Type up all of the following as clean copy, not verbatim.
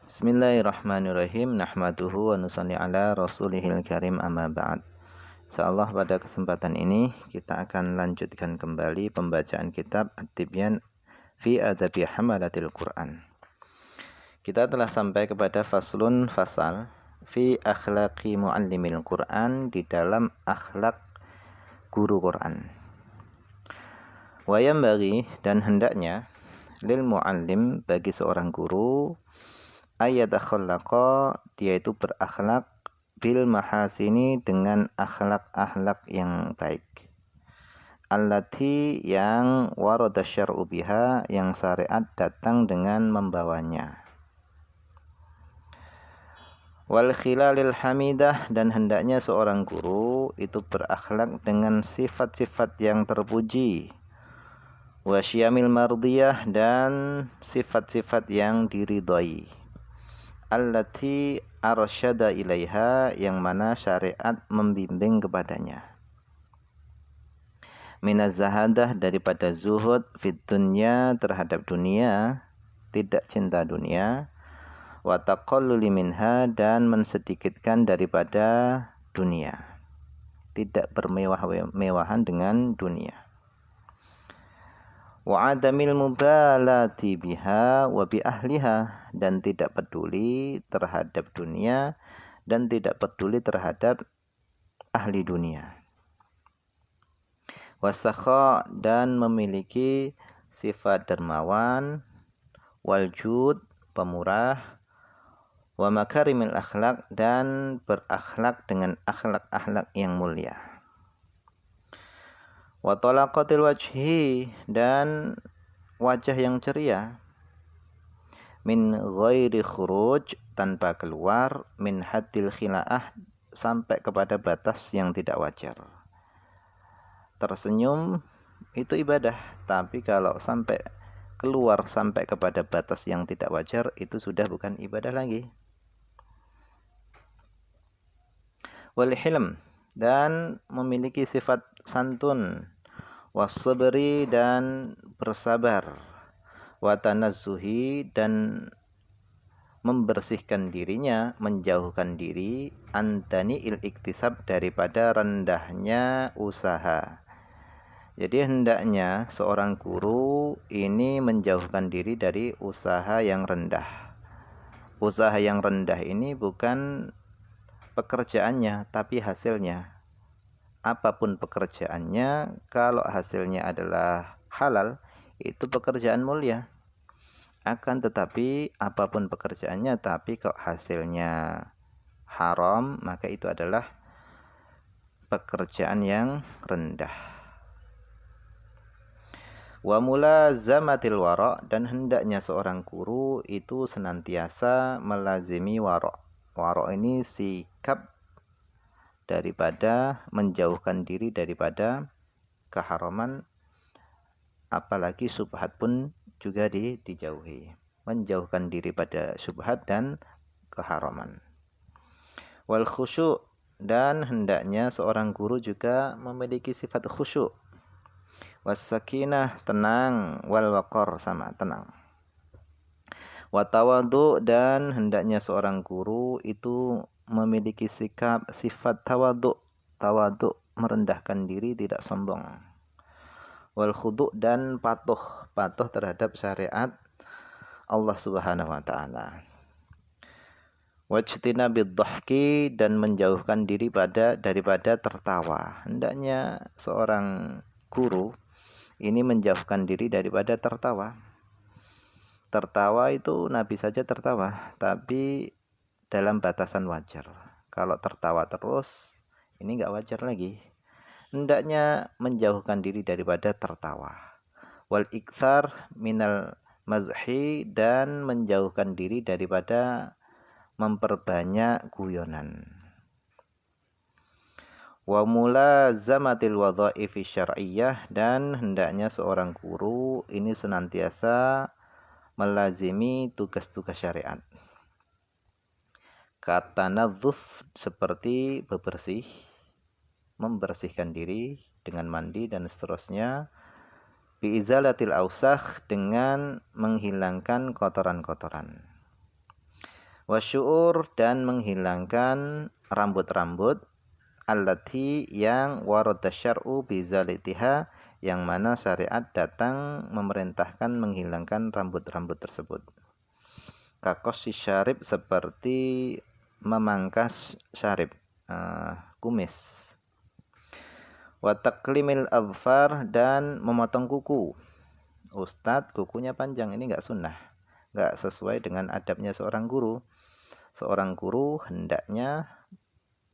Bismillahirrahmanirrahim. Nahmaduhu wa nusalli ala rasulihil karim amma ba'd. Insyaallah pada kesempatan ini kita akan lanjutkan kembali pembacaan kitab At-Tibyan fi Adabi Hamalatil Quran. Kita telah sampai kepada faslun fasal fi akhlaqi muallimil Quran, di dalam akhlak guru Quran. Wa yambaghi, dan hendaknya, lil muallim, bagi seorang guru, ayyatakhallaqa, dia itu berakhlak, bil mahasini, dengan akhlak-akhlak yang baik, allati, yang warada syar'u biha, yang syariat datang dengan membawanya, wal khilalil hamidah, dan hendaknya seorang guru itu berakhlak dengan sifat-sifat yang terpuji, wasyamil mardiyah, dan sifat-sifat yang diridhai, allati arsyada ilaiha, yang mana syariat membimbing kepadanya, minaz zahadah, daripada zuhud, fid dunya, terhadap dunia, tidak cinta dunia, wa taqalluli minha, dan mensedikitkan daripada dunia, tidak bermewah-mewahan dengan dunia, wa adamil mubalati biha wa bi ahliha, dan tidak peduli terhadap dunia dan tidak peduli terhadap ahli dunia, wasakha, dan memiliki sifat dermawan, waljud, pemurah, wa makarimil akhlak, dan berakhlak dengan akhlak-akhlak yang mulia, wa talaqatil wajhi, dan wajah yang ceria, min ghairi khuruj, tanpa keluar, min haddil khila'ah, sampai kepada batas yang tidak wajar. Tersenyum itu ibadah, tapi kalau sampai keluar, sampai kepada batas yang tidak wajar, itu sudah bukan ibadah lagi. Wal hilm, dan memiliki sifat santun, wasabri, dan bersabar, watanazzuhi, dan membersihkan dirinya, menjauhkan diri, antani il iktisab, daripada rendahnya usaha. Jadi hendaknya seorang guru ini menjauhkan diri dari usaha yang rendah. Usaha yang rendah ini bukan pekerjaannya, tapi hasilnya. Apapun pekerjaannya, kalau hasilnya adalah halal, itu pekerjaan mulia. Akan tetapi apapun pekerjaannya, tapi kalau hasilnya haram, maka itu adalah pekerjaan yang rendah. Wa mulazamatil wara', dan hendaknya seorang guru itu senantiasa melazimi wara'. Wara' ini sikap daripada menjauhkan diri daripada keharaman, apalagi syubhat pun juga dijauhi. Menjauhkan diri pada syubhat dan keharaman. Wal khusyuk, dan hendaknya seorang guru juga memiliki sifat khusyuk. Was sakinah, tenang, wal waqar, sama tenang. Wa tawadhu, dan hendaknya seorang guru itu memiliki sifat tawadhu. Tawadhu, merendahkan diri, tidak sombong. Wal khudu', dan patuh terhadap syariat Allah Subhanahu wa taala. Wajtinabid dhahki, dan menjauhkan diri daripada tertawa. Hendaknya seorang guru ini menjauhkan diri daripada tertawa. Tertawa itu Nabi saja tertawa, tapi dalam batasan wajar. Kalau tertawa terus, ini enggak wajar lagi. Hendaknya menjauhkan diri daripada tertawa. Wal iktsar minal mazhi, dan menjauhkan diri daripada memperbanyak guyonan. Wa mulazamatil wadhaifi syar'iyyah, dan hendaknya seorang guru ini senantiasa melazimi tugas-tugas syariat. Kata nadzuf, seperti bebersih, membersihkan diri dengan mandi dan seterusnya. Biizalatil ausakh, dengan menghilangkan kotoran-kotoran. Wasyu'ur dan menghilangkan rambut-rambut allati yang warada syar'u bizalitiha yang mana syariat datang memerintahkan menghilangkan rambut-rambut tersebut. Kakos si syarib seperti memangkas syarib, kumis. Wa taqlimil adfar dan memotong kuku. Ustadz kukunya panjang, ini enggak sunnah, enggak sesuai dengan adabnya seorang guru. Seorang guru hendaknya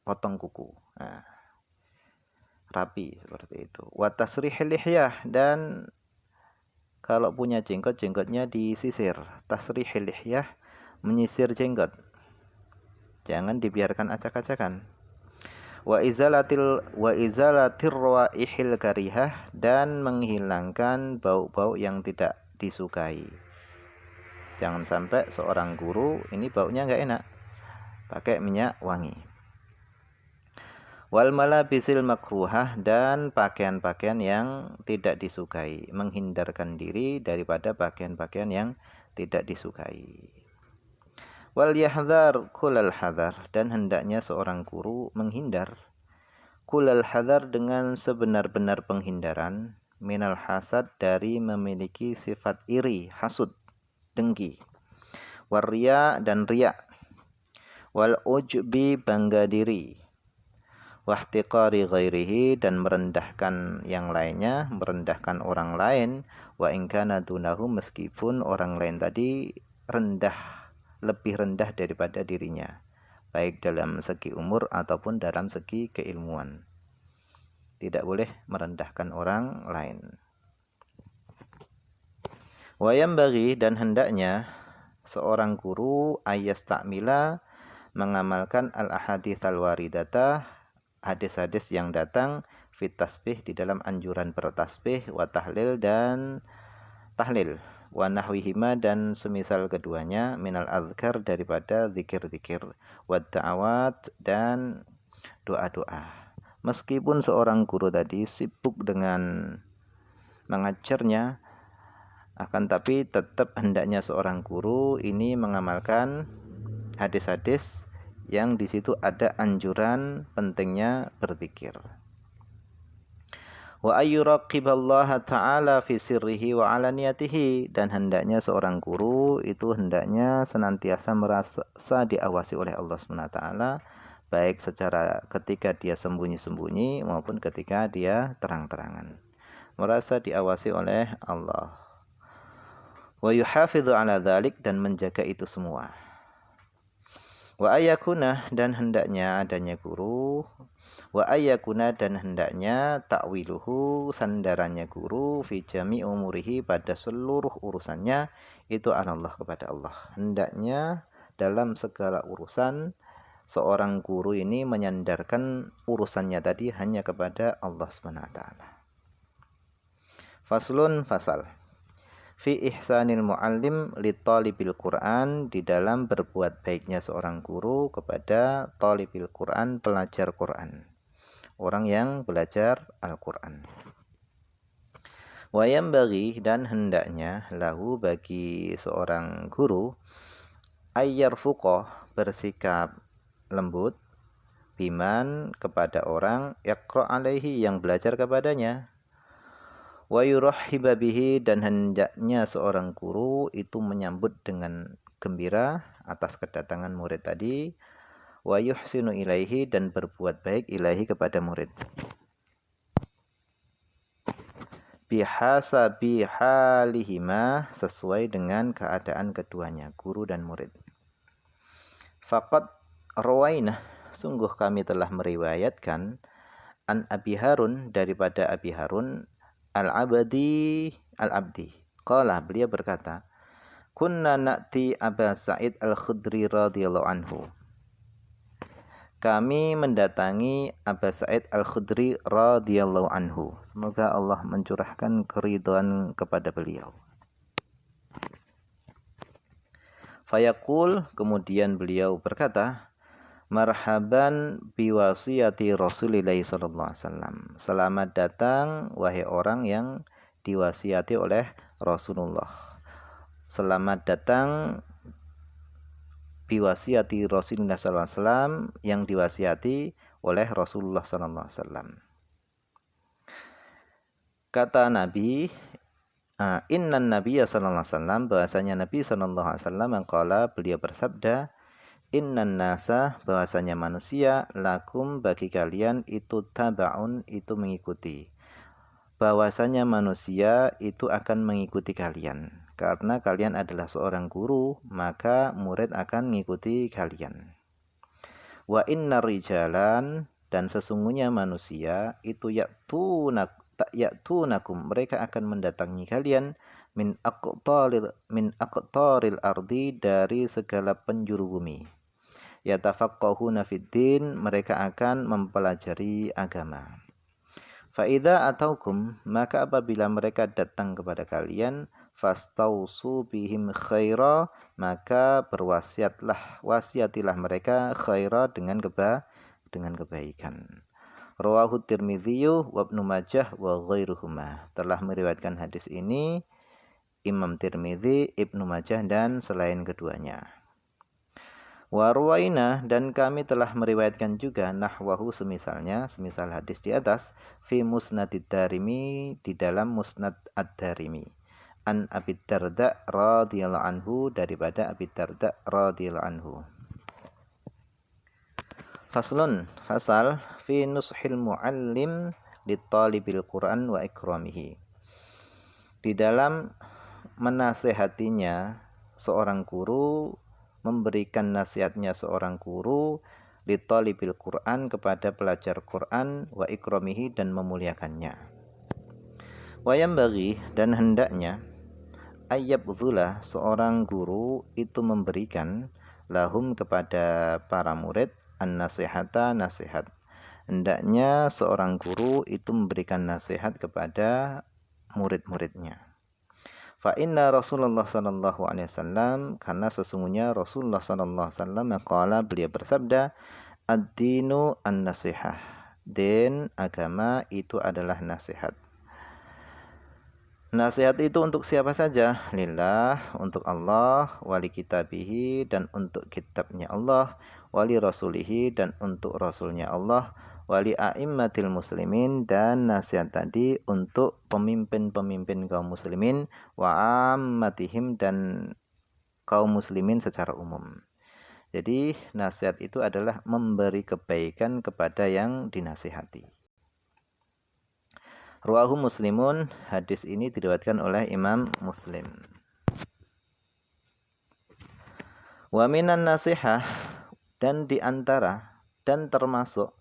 potong kuku. Nah, rapi seperti itu. Wa tasrihil lihyah dan kalau punya jenggot, jenggotnya disisir. Tasrihil lihyah, menyisir jenggot. Jangan dibiarkan acak-acakan. Wa izalatir rawaihil karihah dan menghilangkan bau-bau yang tidak disukai. Jangan sampai seorang guru ini baunya enggak enak, pakai minyak wangi. Wal malabisil makruhah dan pakaian-pakaian yang tidak disukai, menghindarkan diri daripada pakaian-pakaian yang tidak disukai. Wal yahdhar kulal hadar dan hendaknya seorang guru menghindar kulal hadar dengan sebenar-benar penghindaran minal hasad dari memiliki sifat iri, hasud, dengki. Warriya dan riya. Wal ujbi bangga diri. Wahtiqari ghairihi dan merendahkan yang lainnya, merendahkan orang lain. Wa in kana dunahu meskipun orang lain tadi rendah, lebih rendah daripada dirinya, baik dalam segi umur ataupun dalam segi keilmuan. Tidak boleh merendahkan orang lain. Wa yambaghi dan hendaknya seorang guru ayyastamila mengamalkan al-ahadits al-waridata, hadis-hadis yang datang fit tasbih di dalam anjuran bertasbih, wa tahlil dan tahlil, wa nahwihima dan semisal keduanya minal azkar daripada zikir-zikir, wa da'awat dan doa-doa. Meskipun seorang guru tadi sibuk dengan mengajarnya, akan tapi tetap hendaknya seorang guru ini mengamalkan hadis-hadis yang di situ ada anjuran pentingnya berzikir. Wa ayyuraqiballaha ta'ala fi sirrihi wa alaniyatihi dan hendaknya seorang guru itu hendaknya senantiasa merasa diawasi oleh Allah SWT, baik secara ketika dia sembunyi-sembunyi maupun ketika dia terang-terangan. Merasa diawasi oleh Allah. Wa yuhafidhu ala dzalik dan menjaga itu semua. Wa ayyakuna dan hendaknya adanya guru, wa ayyakuna dan hendaknya ta'wiluhu sandarannya guru fi jami' umurihi pada seluruh urusannya itu Allah kepada Allah. Hendaknya dalam segala urusan seorang guru ini menyandarkan urusannya tadi hanya kepada Allah Subhanahu wa taala. Faslun fasal. Fi ihsanil muallim li talibil Quran, di dalam berbuat baiknya seorang guru kepada talibil Quran, pelajar Quran, orang yang belajar Al-Quran. Wa yambaghi dan hendaknya lahu bagi seorang guru ayyarfuqah bersikap lembut biman kepada orang yaqra alaihi yang belajar kepadanya. Wa yurahhiba bihi dan hendaknya seorang guru itu menyambut dengan gembira atas kedatangan murid tadi. Wa yuhsinu ilaihi dan berbuat baik ilaihi kepada murid. Bihasabi halihima sesuai dengan keadaan keduanya, guru dan murid. Faqad rawainah sungguh kami telah meriwayatkan an Abi Harun daripada Abi Harun Al-Abdi qala beliau berkata kunna na'ti Aba Sa'id Al-Khudri radhiyallahu anhu, kami mendatangi Aba Sa'id Al-Khudri radhiyallahu anhu, semoga Allah mencurahkan keridhaan kepada beliau. Fayaqul kemudian beliau berkata marhaban biwasiyati Rasulillah sallallahu alaihi wasallam. Selamat datang wahai orang yang diwasiati oleh Rasulullah. Selamat datang biwasiati Rasulullah sallallahu alaihi wasallam, yang diwasiati oleh Rasulullah sallallahu alaihi wasallam. Kata Nabi, innan nabiyya sallallahu alaihi wasallam, bahasanya Nabi sallallahu alaihi wasallam qala, beliau bersabda, innan nasa, bahasanya manusia, lakum, bagi kalian, itu tabaun, itu mengikuti. Bahwasanya manusia itu akan mengikuti kalian. Karena kalian adalah seorang guru, maka murid akan mengikuti kalian. Wa inna rijalan, dan sesungguhnya manusia itu ya'tunakum, mereka akan mendatangi kalian min aqtaril ardi, dari segala penjuru bumi. Yatafaqqahuna fiddin, mereka akan mempelajari agama. Fa idza ataukum, maka apabila mereka datang kepada kalian, fastausu bihim khaira, maka wasiatilah mereka khaira, dengan kebaikan. Rawahu Tirmidzi wa Ibnu Majah wa ghairuhuma. Telah meriwayatkan hadis ini Imam Tirmidzi, Ibnu Majah, dan selain keduanya. Wa ruwaina, dan kami telah meriwayatkan juga nahwahu, semisal hadis di atas, fi musnadid Darimi, di dalam musnad ad-Darimi, an Abi Darda radhiyallahu anhu, daripada Abi Darda radhiyallahu anhu. Faslun, fasal, fi nushil muallim li talibil Quran wa ikramihi. Di dalam menasehatinya seorang guru, memberikan nasihatnya seorang guru li talibil Quran, kepada pelajar Quran, wa ikramihi, dan memuliakannya. Wa yambaghi, dan hendaknya, ayyabdhula, seorang guru itu memberikan, lahum, kepada para murid, an-nasihata, nasihat. Hendaknya seorang guru itu memberikan nasihat kepada murid-muridnya. Fa inna Rasulullah sallallahu alaihi wasallam, karena sesungguhnya Rasulullah sallallahu alaihi wasallam qala, beliau bersabda, ad-dinu an-nasihah, din, agama, itu adalah nasihat. Nasihat itu untuk siapa saja? Lillah, untuk Allah, wali kitabihi, dan untuk kitabnya Allah, wali rasulihi, dan untuk rasulnya Allah, wali a'immatil muslimin, dan nasihat tadi untuk pemimpin-pemimpin kaum muslimin, wa ammatihim, dan kaum muslimin secara umum. Jadi nasihat itu adalah memberi kebaikan kepada yang dinasihati. Ruwahu Muslimun, hadis ini diriwayatkan oleh Imam Muslim. Wa minan nasihah, dan diantara dan termasuk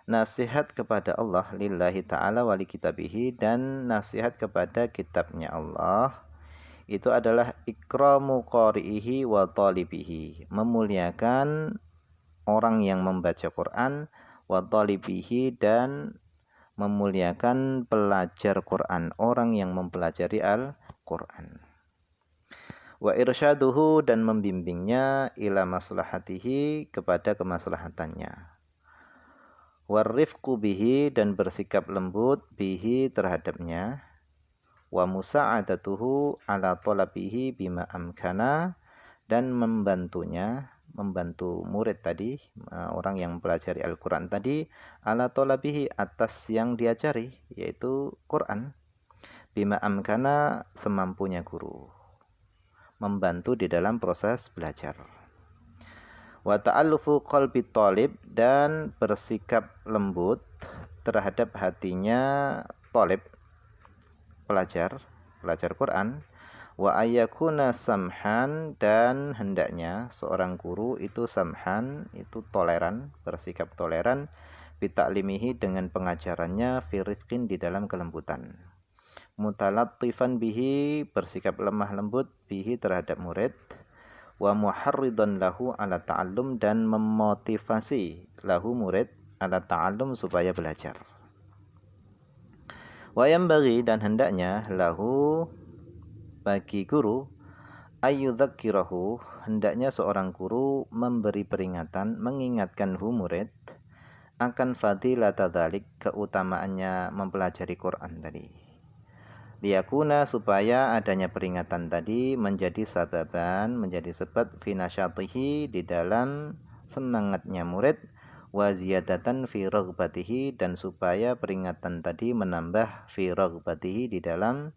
nasihat kepada Allah, lillahi ta'ala wali kitabihi, dan nasihat kepada kitabnya Allah, itu adalah ikramu qari'ihi wa talibihi, memuliakan orang yang membaca Quran, wa talibihi, dan memuliakan pelajar Quran, orang yang mempelajari Al-Quran. Wa irsyaduhu, dan membimbingnya, ila maslahatihi, kepada kemaslahatannya. Warifqu bihi, dan bersikap lembut, bihi, terhadapnya. Wa musa'adatuhu ala talabihi bima amkana, dan membantu murid tadi, orang yang mempelajari Al-Quran tadi, ala talabihi, atas yang diajari, yaitu Quran, bima amkana, semampunya guru, membantu di dalam proses belajar. Wa ta'allufu qalbi talib, dan bersikap lembut terhadap hatinya talib, pelajar Quran. Wa ayyakuna samhan, dan hendaknya seorang guru itu samhan, itu toleran, bersikap toleran, bitaklimihi, dengan pengajarannya, firifqin, di dalam kelembutan. Mutalattifan bihi, bersikap lemah lembut, bihi, terhadap murid. Wa muharridan lahu ala ta'allum, dan memotivasi lahu, murid, ala ta'allum, supaya belajar. Wa yambaghi, dan hendaknya, lahu, bagi guru, ayyudzakirahu, hendaknya seorang guru memberi peringatan, mengingatkan murid, akan fadilata dzalik, keutamaannya mempelajari Quran tadi. liyakuna supaya adanya peringatan tadi menjadi sababan, menjadi sebab fi nasyatihi di dalam semangatnya murid, wa ziyadatan fi raghbatihi dan supaya peringatan tadi menambah fi raghbatihi di dalam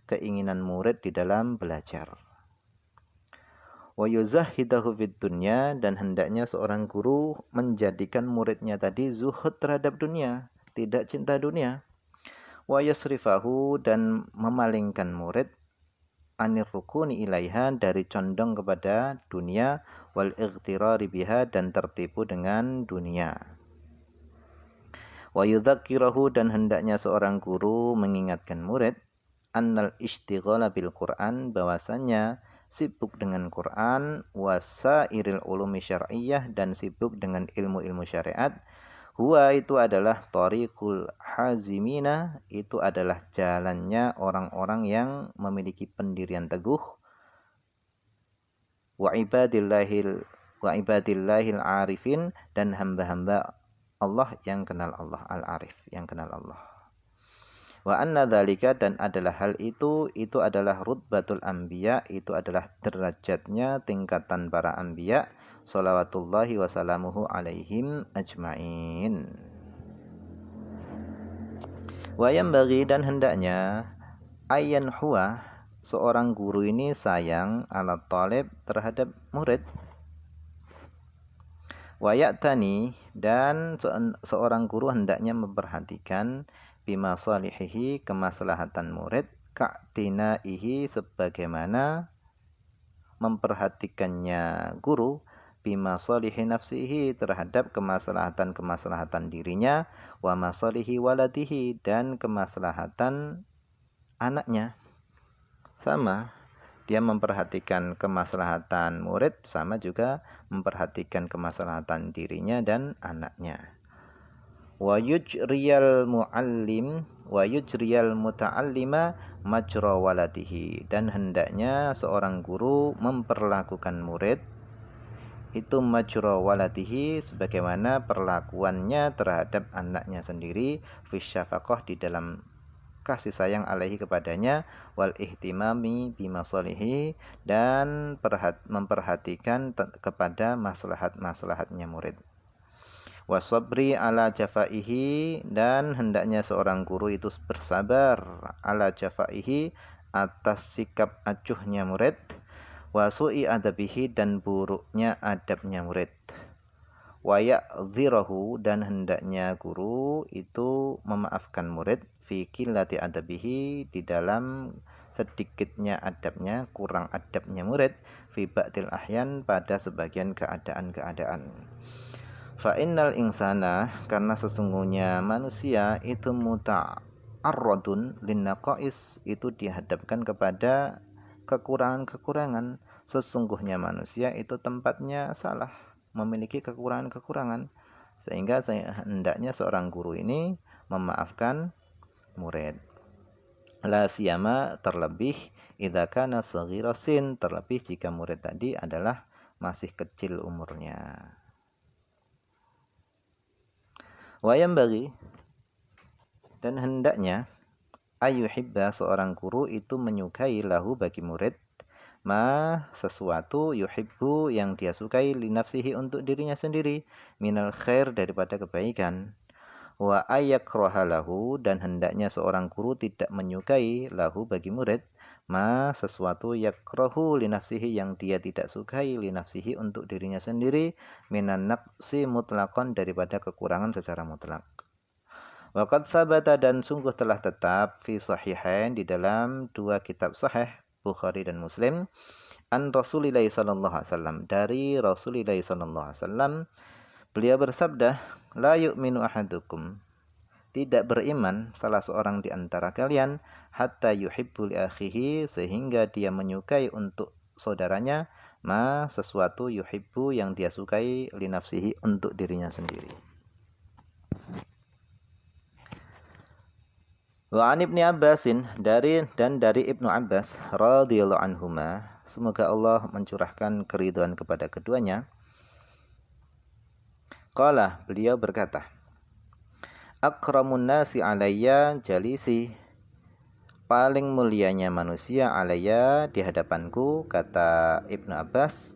keinginan murid di dalam belajar. Wa yuzahhidahu fid dunya dan hendaknya seorang guru menjadikan muridnya tadi zuhud terhadap dunia, tidak cinta dunia. Wa yasrifahu dan memalingkan murid anir rukuni ilaiha dari condong kepada dunia wal ightirari biha dan tertipu dengan dunia. Wa yudzakkirahu dan hendaknya seorang guru mengingatkan murid annal ishtighala bil Qur'an bahwasanya sibuk dengan Quran wasairil ulumi syar'iyyah dan sibuk dengan ilmu-ilmu syariat huwa itu adalah tariqul hazimina itu adalah jalannya orang-orang yang memiliki pendirian teguh wa ibadillahil arifin dan hamba-hamba Allah yang kenal Allah al-arif yang kenal Allah. Wa anna dzalika dan adalah hal itu adalah rutbatul anbiya itu adalah derajatnya tingkatan para anbiya shalawatullahi wasalamuhu alaihim ajmain. Wa yanbaghi dan hendaknya ayyan huwa seorang guru ini sayang ala talib terhadap murid. Wa ya'tani dan seorang guru hendaknya memperhatikan bima salihihi kemaslahatan murid ka'tinaihi sebagaimana memperhatikannya guru bima salihi nafsihi terhadap kemaslahatan dirinya wa masalihi waladihi dan kemaslahatan anaknya. Sama dia memperhatikan kemaslahatan murid sama juga memperhatikan kemaslahatan dirinya dan anaknya. Wa yujriyal muallim wa yujriyal muta'allima majra waladihi dan hendaknya seorang guru memperlakukan murid itu majra waladihi sebagaimana perlakuannya terhadap anaknya sendiri fi syafaqah di dalam kasih sayang alaihi kepadanya wal ihtimami bimasalihi dan memperhatikan kepada maslahat-maslahatnya murid. Wasabri ala jafaihi dan hendaknya seorang guru itu bersabar ala jafaihi atas sikap acuhnya murid wasu'i adabihi dan buruknya adabnya murid wa ya'dhirahu dan hendaknya guru itu memaafkan murid fi qillati adabihi di dalam sedikitnya adabnya kurang adabnya murid fi ba'dil ahyan pada sebagian keadaan-keadaan. Fa innal insana karena sesungguhnya manusia itu muta'arradun linnaqais itu dihadapkan kepada kekurangan-kekurangan. Sesungguhnya manusia itu tempatnya salah, memiliki kekurangan-kekurangan. Sehingga hendaknya seorang guru ini memaafkan murid. La siyama terlebih idza kana saghira sin terlebih jika murid tadi adalah masih kecil umurnya. Wayam bagi dan hendaknya ayyuhibba seorang guru itu menyukai lahu bagi murid ma sesuatu yuhibbu yang dia sukai li nafsihi untuk dirinya sendiri minal khair daripada kebaikan wa ayakraha lahu dan hendaknya seorang guru tidak menyukai lahu bagi murid ma sesuatu yakrahu li nafsihi yang dia tidak sukai li nafsihi untuk dirinya sendiri minan naqsi mutlaqan daripada kekurangan secara mutlak. Waqad sabata dan sungguh telah tetap fi sahihain di dalam dua kitab sahih Bukhari dan Muslim an Rasulillah sallallahu alaihi wasallam dari Rasulillah sallallahu alaihi wasallam beliau bersabda la yu'minu ahadukum tidak beriman salah seorang di antara kalian hatta yuhibbu li akhihi sehingga dia menyukai untuk saudaranya ma sesuatu yuhibbu yang dia sukai li nafsihi untuk dirinya sendiri. Wa an Ibnu Abbasin dari Ibnu Abbas radhiyallahu anhuma semoga Allah mencurahkan keridhaan kepada keduanya. Qala beliau berkata akramun nasi alayya jalisi paling mulianya manusia alaya di hadapanku, kata Ibnu Abbas,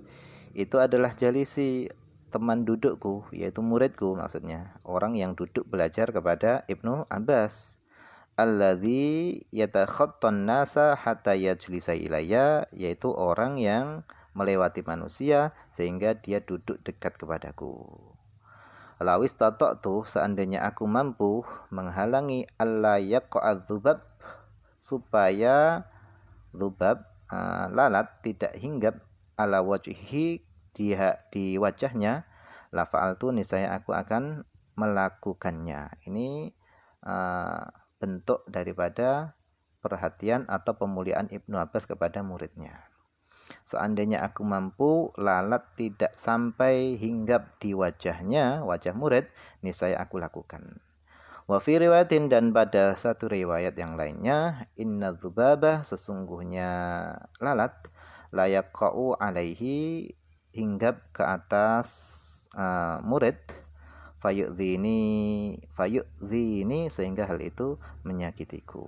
itu adalah jalisi, teman dudukku, yaitu muridku maksudnya, orang yang duduk belajar kepada Ibnu Abbas. Alladzi yatakhattan nasa hatta yajlisa ilayya, yaitu orang yang melewati manusia sehingga dia duduk dekat kepadaku. Lawis tata'tu, seandainya aku mampu menghalangi alla yaqa'adz dzubab, supaya dzubab lalat tidak hinggap ala wajhi di wajahnya, la fa'altu, niscaya aku akan melakukannya. Ini bentuk daripada perhatian atau pemuliaan Ibnu Abbas kepada muridnya. Seandainya aku mampu lalat tidak sampai hinggap di wajahnya, wajah murid, niscaya aku lakukan. Wa fi riwayatin, dan pada satu riwayat yang lainnya, inna dzubaba, sesungguhnya lalat, la yaqa'u alaihi, hinggap ke atas murid, fayu'dzini, sehingga hal itu menyakitiku.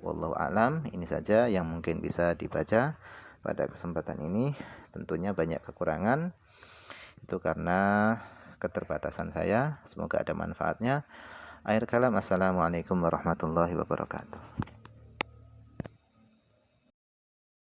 Wallahu a'lam. Ini saja yang mungkin bisa dibaca pada kesempatan ini. Tentunya banyak kekurangan, itu karena keterbatasan saya. Semoga ada manfaatnya. Akhir kalam, assalamualaikum warahmatullahi wabarakatuh.